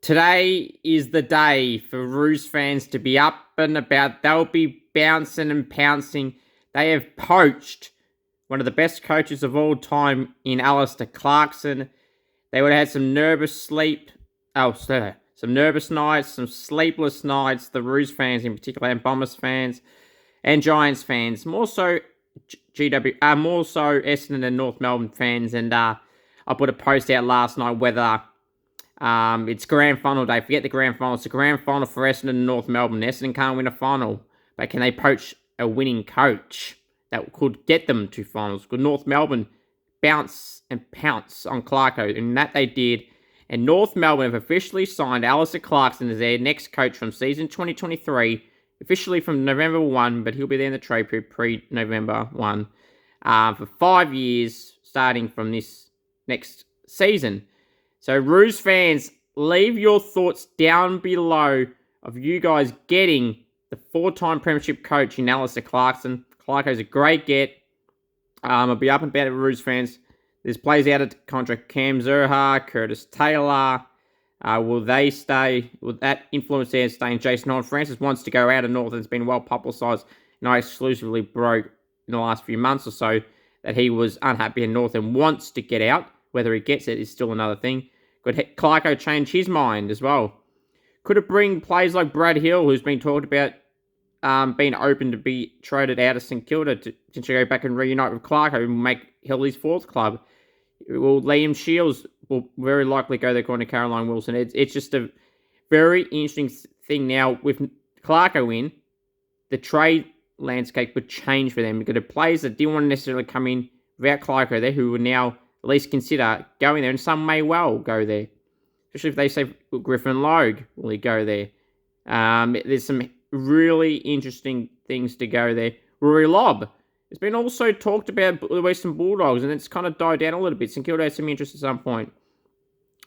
Today is the day for Roos fans to be up and about. They'll be bouncing and pouncing. They have poached one of the best coaches of all time in Alistair Clarkson. They would have had some nervous nights, some sleepless nights, the Roos fans in particular, and Bombers fans and Giants fans. More so Essendon and North Melbourne fans. And I put a post out last night whether it's grand final day. Forget the grand final. It's a grand final for Essendon and North Melbourne. Essendon can't win a final, but can they poach a winning coach that could get them to finals? Could North Melbourne bounce and pounce on Clarko? And that they did. And North Melbourne have officially signed Alistair Clarkson as their next coach from season 2023, officially from November 1, but he'll be there in the trade period pre-November 1, for 5 years, starting from this next season. So, Roos fans, leave your thoughts down below of you guys getting the 4-time premiership coach in Alistair Clarkson. Clarko's a great get. I'll be up and about it with Roos fans. There's players out of contract. Cam Zurhaar, Curtis Taylor. Will they stay? Will that influence there stay in Jason Horn? Francis wants to go out of North and it's been well publicised. And I exclusively broke in the last few months or so that he was unhappy in North and wants to get out. Whether he gets it is still another thing. Could Clarko change his mind as well? Could it bring players like Brad Hill, who's been talked about being open to be traded out of St Kilda to go back and reunite with Clarko and make Hill his 4th club? Well, Liam Shields will very likely go there according to Caroline Wilson. It's just a very interesting thing now with Clarko in. The trade landscape would change for them because the players that didn't want to necessarily come in without Clarko there, who would now at least consider going there, and some may well go there. Especially if they say Griffin Logue, will he go there? There's some really interesting things to go there. Rory Lobb. It's been also talked about the Western Bulldogs, and it's kind of died down a little bit. St Kilda had some interest at some point.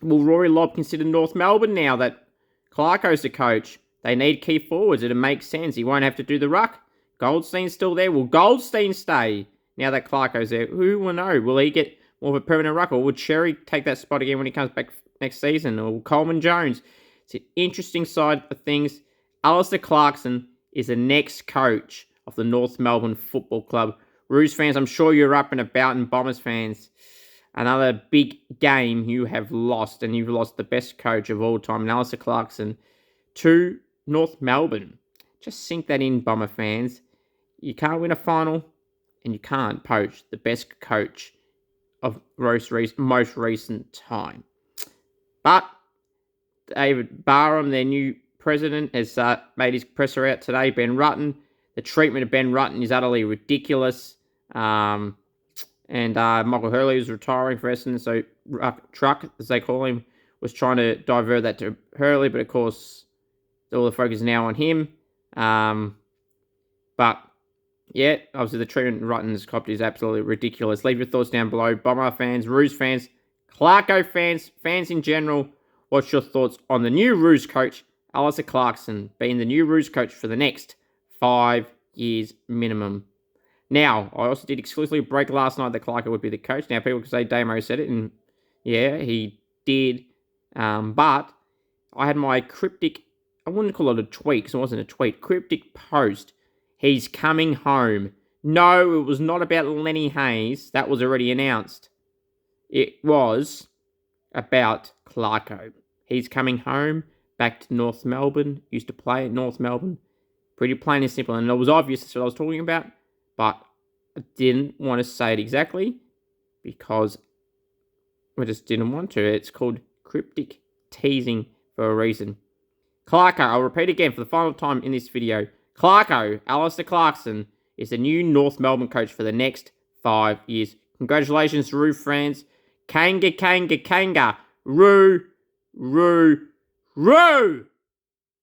Will Rory Lobb consider North Melbourne now that Clarko's the coach? They need key forwards. It'll make sense. He won't have to do the ruck. Goldstein's still there. Will Goldstein stay now that Clarko's there? Who will know? Will he get more of a permanent ruck, or would Cherry take that spot again when he comes back next season? Or Coleman Jones? It's an interesting side of things. Alistair Clarkson is the next coach of the North Melbourne Football Club. Roos fans, I'm sure you're up and about, and Bombers fans, another big game you have lost, and you've lost the best coach of all time, Alistair Clarkson, to North Melbourne. Just sink that in, Bomber fans. You can't win a final, and you can't poach the best coach of most recent time. But David Barham, their new president, has made his presser out today. Ben Rutten. The treatment of Ben Rutten is utterly ridiculous. And Michael Hurley was retiring for Essendon, so Truck, as they call him, was trying to divert that to Hurley, but of course, all the focus is now on him. But yeah, obviously the treatment Rutten's copped is absolutely ridiculous. Leave your thoughts down below. Bomber fans, Roos fans, Clarko fans, fans in general. What's your thoughts on the new Roos coach, Alistair Clarkson, being the new Roos coach for the next 5 years minimum? Now, I also did exclusively break last night that Clarko would be the coach. Now, people could say Damo said it, and yeah, he did. But I had my cryptic, I wouldn't call it a tweet because it wasn't a tweet, cryptic post. He's coming home. No, it was not about Lenny Hayes. That was already announced. It was about Clarko. He's coming home, back to North Melbourne. Used to play at North Melbourne. Pretty plain and simple. And it was obvious that's what I was talking about. But I didn't want to say it exactly because I just didn't want to. It's called cryptic teasing for a reason. Clarko, I'll repeat again for the final time in this video. Clarko, Alistair Clarkson, is the new North Melbourne coach for the next 5 years. Congratulations, Roo fans. Kanga, Kanga, Kanga. Roo, Roo, Roo!